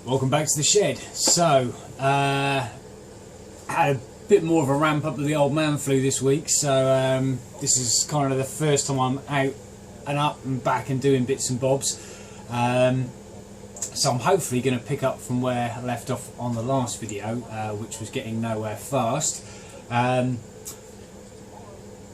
Welcome back to the shed. So, had a bit more of a ramp up of the old man flu this week, so this is kind of the first time I'm out and up and back and doing bits and bobs. So I'm hopefully going to pick up from where I left off on the last video, which was getting nowhere fast.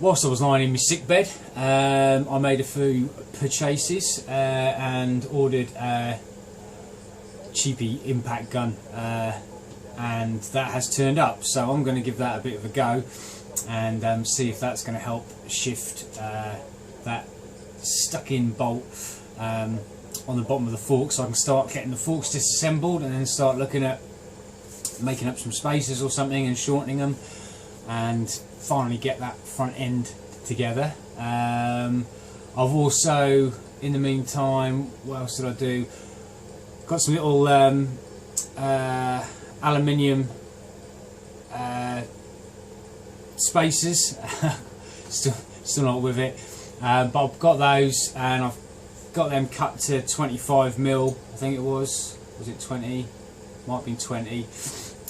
Whilst I was lying in my sick bed, I made a few purchases and ordered a cheapy impact gun, and that has turned up, so I'm going to give that a bit of a go and see if that's going to help shift that stuck in bolt on the bottom of the fork, so I can start getting the forks disassembled and then start looking at making up some spaces or something and shortening them and finally get that front end together. I've also, in the meantime, what else did I do? Got some little aluminium spacers. still not with it, but I've got those and I've got them cut to 25mm. I think it was it 20? Might have been 20.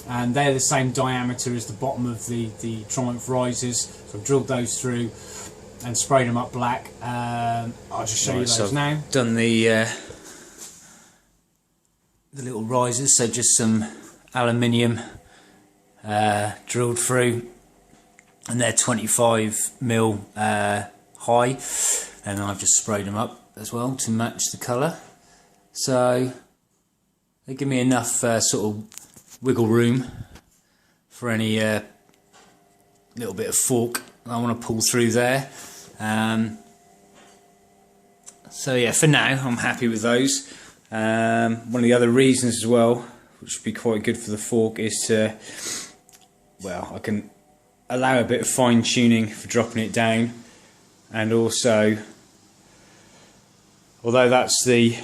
And they're the same diameter as the bottom of the Triumph risers. So I've drilled those through and sprayed them up black. I'll just show you those now. Done the little risers, so just some aluminium drilled through, and they're 25mm high, and I've just sprayed them up as well to match the colour. So they give me enough sort of wiggle room for any little bit of fork I want to pull through there. So yeah, for now I'm happy with those. One of the other reasons as well, which would be quite good for the fork, is to, well, I can allow a bit of fine tuning for dropping it down, and also, although that's the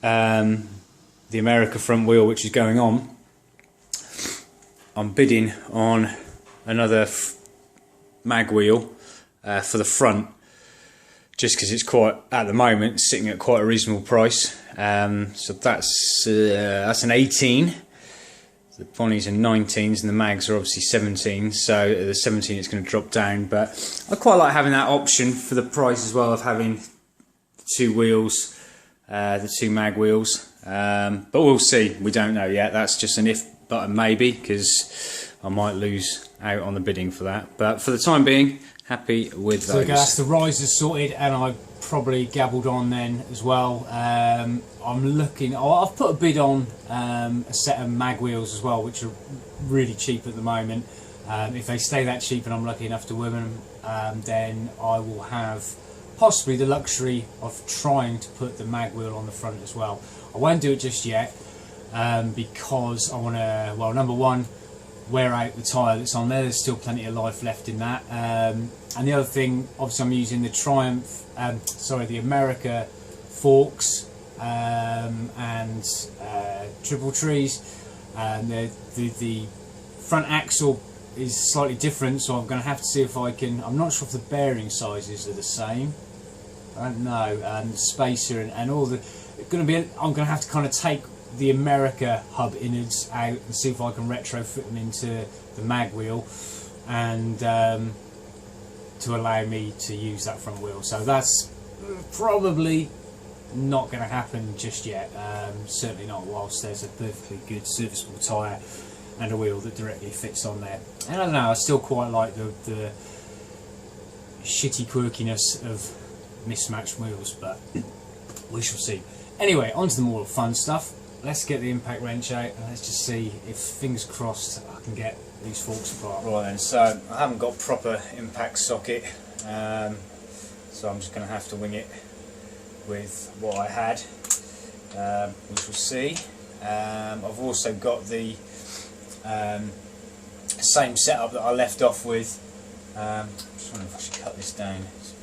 America front wheel which is going on, I'm bidding on another mag wheel for the front, just because it's quite, at the moment, sitting at quite a reasonable price. So that's an 18. The Bonnies are 19s and the mags are obviously 17s. So the 17 is going to drop down, but I quite like having that option for the price as well, of having two wheels, the two mag wheels. But we'll see. We don't know yet. That's just an if button maybe, because I might lose out on the bidding for that. But for the time being, happy with those. So that's the risers sorted, and I probably gabbled on then as well. I'm looking, I've put a bid on a set of mag wheels as well, which are really cheap at the moment. If they stay that cheap and I'm lucky enough to win them, then I will have possibly the luxury of trying to put the mag wheel on the front as well. I won't do it just yet, because I want to, well, number one, wear out the tyre that's on there. There's still plenty of life left in that. And the other thing, obviously I'm using the Triumph, the America forks and triple trees, and the front axle is slightly different, so I'm going to have to see if I can, I'm not sure if the bearing sizes are the same, I don't know, and the spacer and all the, I'm going to have to kind of take the America hub innards out and see if I can retrofit them into the mag wheel, and to allow me to use that front wheel. So that's probably not going to happen just yet, certainly not whilst there's a perfectly good serviceable tyre and a wheel that directly fits on there. And I don't know, I still quite like the shitty quirkiness of mismatched wheels, but we shall see. Anyway, on to the more fun stuff. Let's get the impact wrench out and let's just see if, fingers crossed, I can get these forks apart. Right then, so I haven't got proper impact socket, so I'm just going to have to wing it with what I had, which we'll see. I've also got the same setup that I left off with. I'm just wondering if I should cut this down, it's a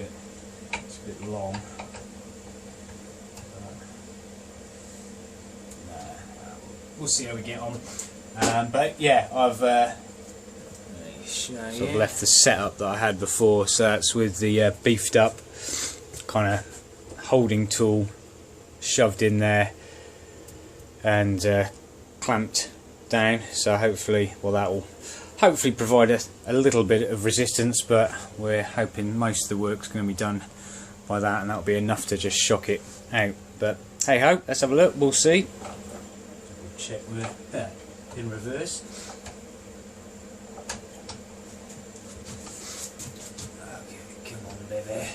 bit long. We'll see how we get on. But yeah, I've sort of left the setup that I had before, so that's with the beefed up kind of holding tool shoved in there, and clamped down, so hopefully, well, that will hopefully provide a little bit of resistance, but we're hoping most of the work's going to be done by that, and that'll be enough to just shock it out. But hey ho, let's have a look, we'll see. Check we're in reverse. Okay, come on, baby.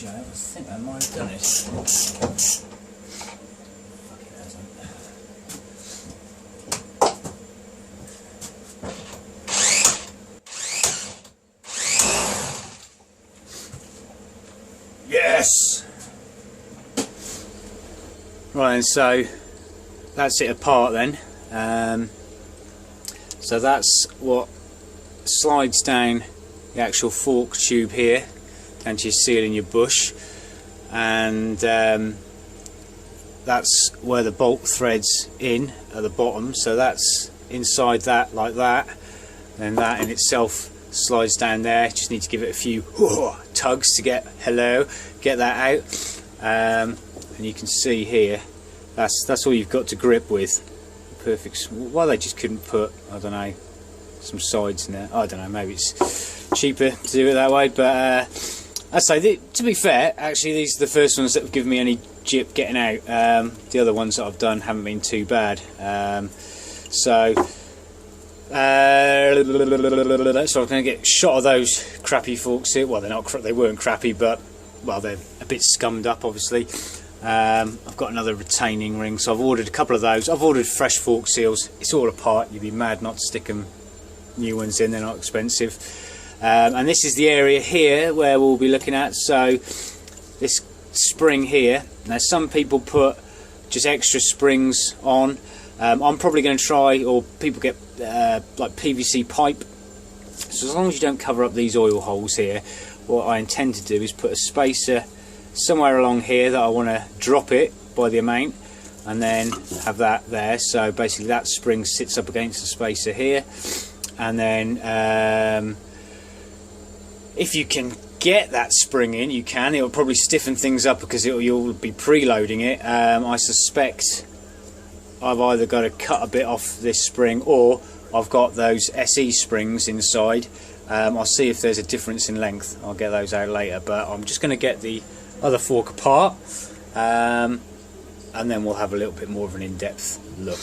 I think I might have done it. Fuck, it hasn't. Yes! Right, and so that's it apart then. So that's what slides down the actual fork tube here down to your seal in your bush, and that's where the bolt threads in at the bottom, so that's inside that like that, then that in itself slides down there. Just need to give it a few tugs to get that out, and you can see here that's all you've got to grip with. Perfect. Why they just couldn't put, I don't know, some sides in there, I don't know, maybe it's cheaper to do it that way, but I'd say, to be fair, actually these are the first ones that have given me any jip getting out. The other ones that I've done haven't been too bad. So I'm going to get shot of those crappy forks here. Well, they weren't crappy, but well, they're a bit scummed up, obviously. I've got another retaining ring, so I've ordered a couple of those. I've ordered fresh fork seals. It's all apart. You'd be mad not to stick them new ones in. They're not expensive. And this is the area here where we'll be looking at. So this spring here, now some people put just extra springs on. I'm probably going to try, or people get like PVC pipe, so as long as you don't cover up these oil holes here, what I intend to do is put a spacer somewhere along here that I want to drop it by the amount, and then have that there, so basically that spring sits up against the spacer here, and then if you can get that spring in, you can. It'll probably stiffen things up because you'll be preloading it. I suspect I've either got to cut a bit off this spring, or I've got those SE springs inside. I'll see if there's a difference in length. I'll get those out later, but I'm just going to get the other fork apart, and then we'll have a little bit more of an in-depth look.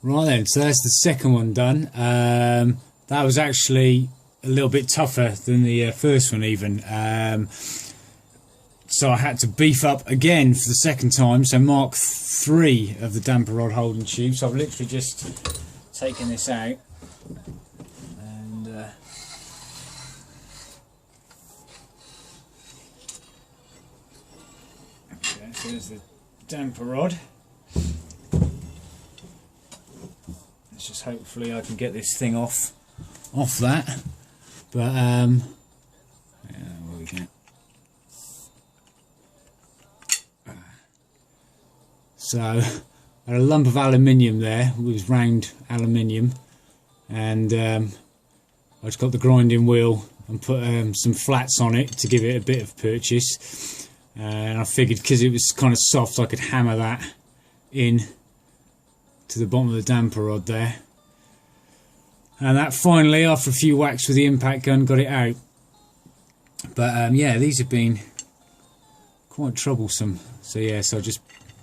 Right then, so that's the second one done. That was actually a little bit tougher than the first one even. So I had to beef up again for the second time, so Mark 3 of the damper rod holding tube. So I've literally just taken this out, and okay, so there's the damper rod. Let's just hopefully I can get this thing off that, but So I had a lump of aluminium there, it was round aluminium, and I just got the grinding wheel and put some flats on it to give it a bit of purchase, and I figured because it was kind of soft I could hammer that in to the bottom of the damper rod there, and that finally, after a few whacks with the impact gun, got it out. But yeah, these have been quite troublesome. So yeah, so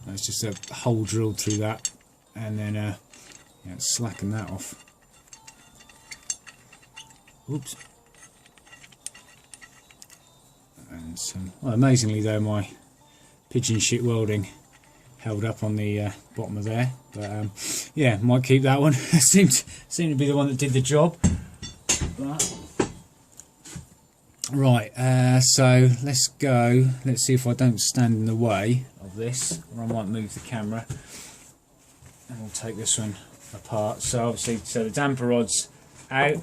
that's just a hole drilled through that, and then yeah, slacken that off. Oops. And some, well, amazingly though, my pigeon shit welding held up on the bottom of there. But yeah, might keep that one. seemed to be the one that did the job. But, right, so let's go. Let's see if I don't stand in the way of this, or I might move the camera, and we'll take this one apart. So obviously, the damper rod's out,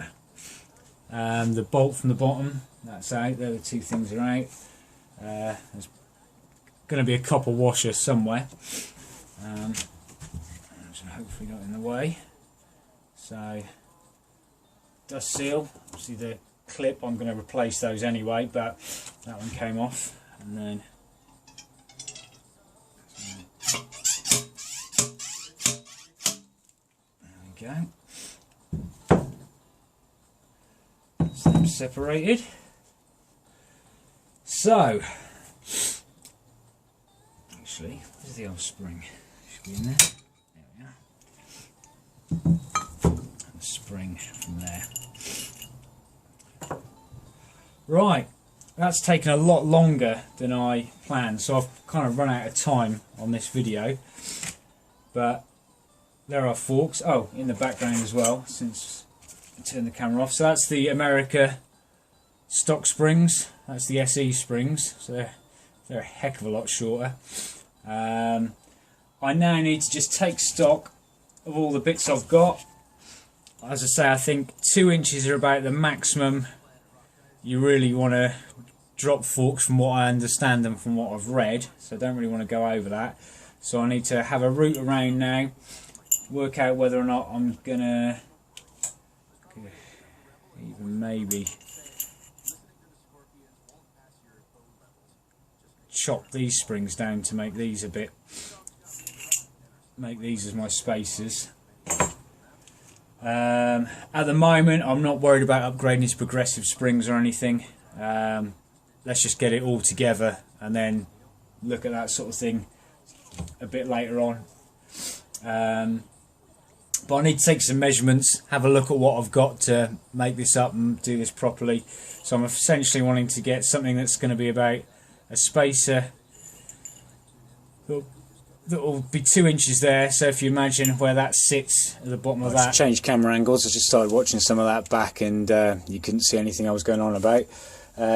the bolt from the bottom, that's out. There, the two things are out. There's going to be a copper washer somewhere, which hopefully not in the way. So dust seal, obviously the clip, I'm going to replace those anyway, but that one came off. And then there we go, so them separated. So actually, where's the old spring? Should be in there. There we are. And the spring from there. Right, that's taken a lot longer than I planned, so I've kind of run out of time on this video. But there are forks, oh, in the background as well, since I turned the camera off. So that's the America stock springs, that's the SE springs, so they're a heck of a lot shorter. I now need to just take stock of all the bits I've got. As I say, I think 2 inches are about the maximum you really want to drop forks, from what I understand and from what I've read, so I don't really want to go over that. So I need to have a route around now, work out whether or not I'm gonna even maybe chop these springs down to make these as my spacers. At the moment I'm not worried about upgrading to progressive springs or anything. Let's just get it all together and then look at that sort of thing a bit later on. But I need to take some measurements, have a look at what I've got to make this up and do this properly. So I'm essentially wanting to get something that's going to be about a spacer that will be 2 inches there. So if you imagine where that sits at the bottom of that. Change camera angles. I just started watching some of that back, and you couldn't see anything I was going on about.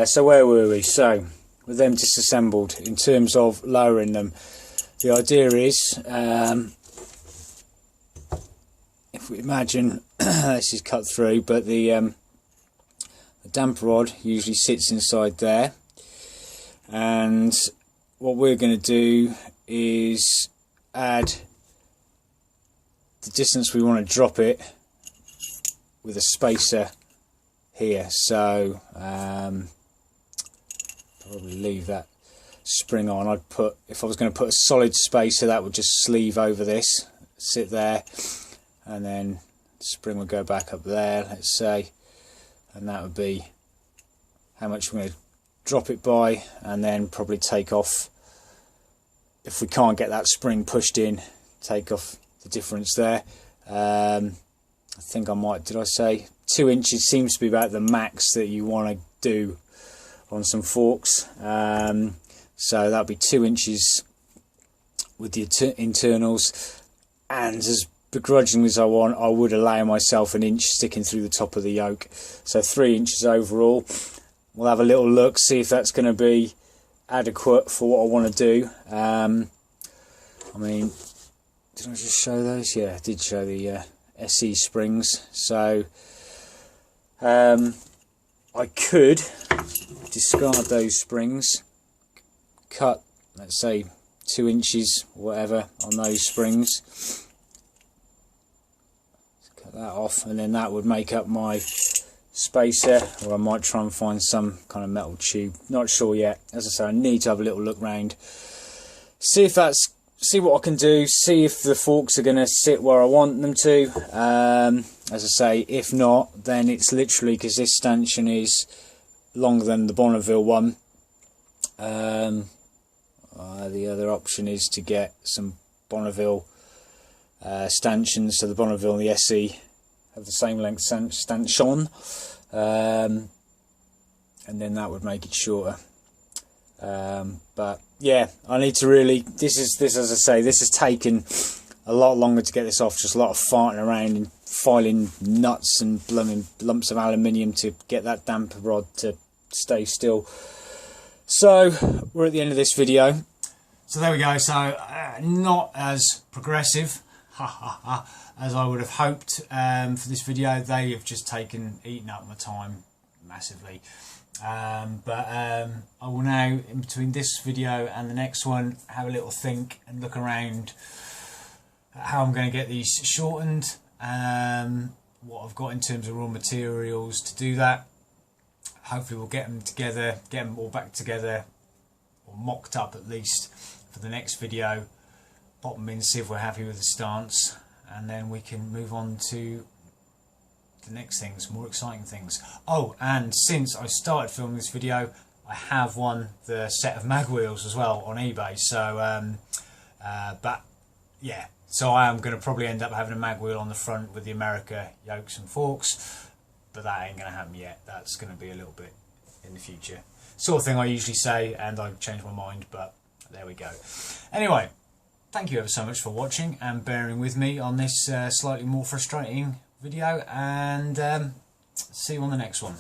So where were we? So with them disassembled, in terms of lowering them, the idea is, if we imagine this is cut through, but the damper rod usually sits inside there, and what we're going to do is add the distance we want to drop it with a spacer here. So probably leave that spring on. I'd put, if I was going to put a solid spacer, that would just sleeve over this, sit there, and then the spring would go back up there, let's say, and that would be how much we're going to drop it by, and then probably take off, if we can't get that spring pushed in, take off the difference there. I think I might, did I say 2 inches seems to be about the max that you want to do on some forks. So that'll be 2 inches with the internals, and as begrudgingly as I want, I would allow myself an inch sticking through the top of the yoke, so 3 inches overall. We'll have a little look, see if that's going to be adequate for what I want to do. I mean, did I just show those? Yeah, I did show the SE springs. So I could discard those springs, cut, let's say, 2 inches, whatever, on those springs. Cut that off, and then that would make up my spacer, or I might try and find some kind of metal tube. Not sure yet. As I say, I need to have a little look round, see what I can do, see if the forks are going to sit where I want them to. As I say, if not, then it's literally, because this stanchion is longer than the Bonneville one, the other option is to get some Bonneville stanchions, so the Bonneville and the SE have the same length stanchion, and then that would make it shorter. But yeah, I need to really, this as I say, this has taken a lot longer to get this off. Just a lot of farting around and filing nuts and blooming lumps of aluminium to get that damper rod to stay still. So we're at the end of this video. So there we go. So not as progressive as I would have hoped for this video. They have just eaten up my time massively. But I will now, in between this video and the next one, have a little think and look around at how I'm going to get these shortened, what I've got in terms of raw materials to do that. Hopefully we'll get them together, get them all back together, or mocked up at least, for the next video. Pop them in, see if we're happy with the stance, and then we can move on to the next things, more exciting things. Oh, and since I started filming this video, I have won the set of mag wheels as well on eBay. So but yeah, so I am going to probably end up having a mag wheel on the front with the America yokes and forks, but that ain't going to happen yet. That's going to be a little bit in the future, sort of thing I usually say, and I've changed my mind, but there we go. Anyway, thank you ever so much for watching and bearing with me on this slightly more frustrating video, and see you on the next one.